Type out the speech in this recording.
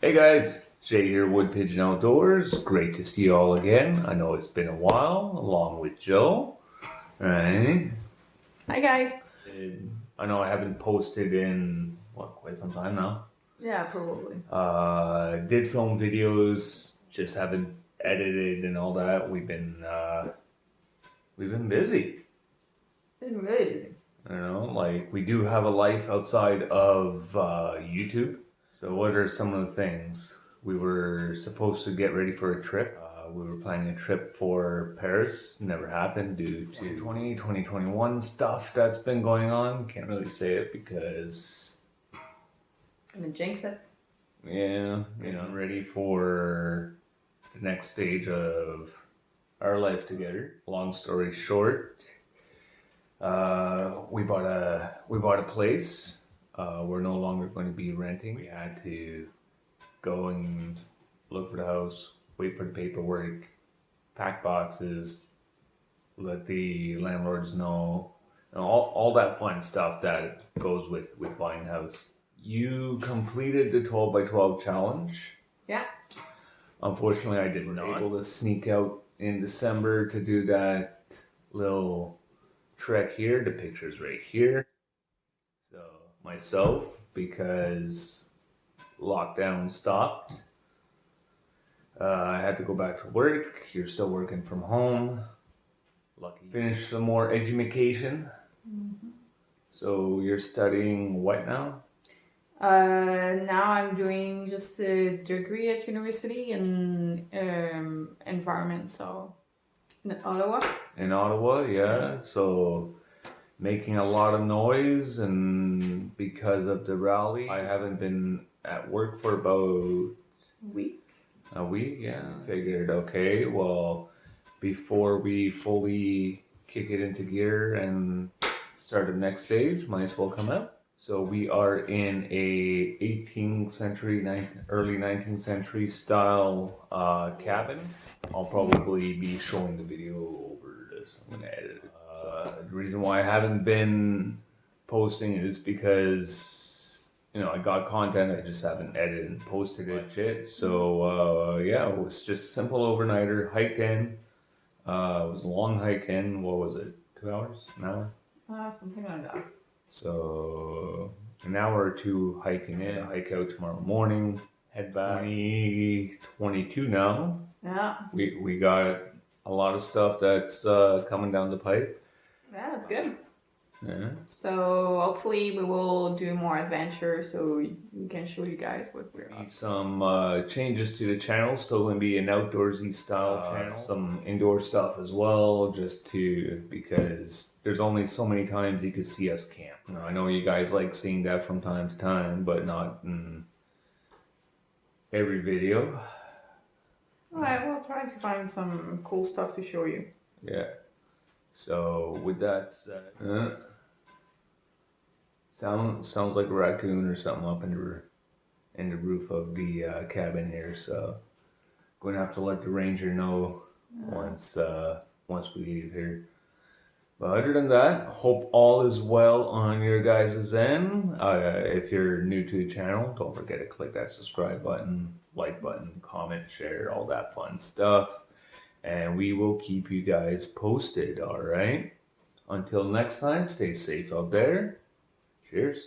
Hey guys, Jay here, WoodPigeon Outdoors. Great to see you all again. I know it's been a while, along with Joe. Right? Hi guys. I know I haven't posted in quite some time now. Yeah, probably. Did film videos, just haven't edited and all that. We've been busy. Been really busy. You know, like we do have a life outside of YouTube. So what are some of the things? We were supposed to get ready for a trip. We were planning a trip for Paris. Never happened due to 2021 stuff that's been going on. Can't really say it because... Gonna jinx it. Yeah, I'm ready for the next stage of our life together. Long story short, we bought a place. We're no longer going to be renting. We had to go and look for the house, wait for the paperwork, pack boxes, let the landlords know, and all that fun stuff that goes with buying a house. You completed the 12 by 12 challenge. Yeah. Unfortunately, I did not able to sneak out in December to do that little trek here. The picture's right here. So myself, because lockdown stopped, I had to go back to work. You're still working from home. Lucky. Finished some more education. Mm-hmm. So you're studying what now? Now I'm doing just a degree at university in environment, so in Ottawa. In Ottawa, yeah. So making a lot of noise, and because of the rally, I haven't been at work for about a week, yeah. Figured, okay, well, before we fully kick it into gear and start the next stage, might as well come out. So we are in a 18th century, early 19th century style cabin. I'll probably be showing the video over this. I'm gonna edit it. The reason why I haven't been posting is because, I got content, I just haven't edited and posted it yet. So yeah, it was just a simple overnighter, hike in. It was a long hike in. What was it? 2 hours? An hour? Something like that. So an hour or two hiking in, hike out tomorrow morning, head back. 2022 now. Yeah. We got a lot of stuff that's coming down the pipe. Yeah, that's good. Yeah. So hopefully we will do more adventures so we can show you guys what we're up. Some changes to the channel. Still going to be an outdoorsy style channel. Some indoor stuff as well, because there's only so many times you could see us camp. I know you guys like seeing that from time to time, but not in every video. Alright, we'll try to find some cool stuff to show you. Yeah. So with that said, sounds like a raccoon or something up in the roof of the cabin here. So going to have to let the ranger know once we leave here. But other than that, hope all is well on your guys' end. If you're new to the channel, don't forget to click that subscribe button, like button, comment, share, all that fun stuff. And we will keep you guys posted, alright? Until next time, stay safe out there. Cheers.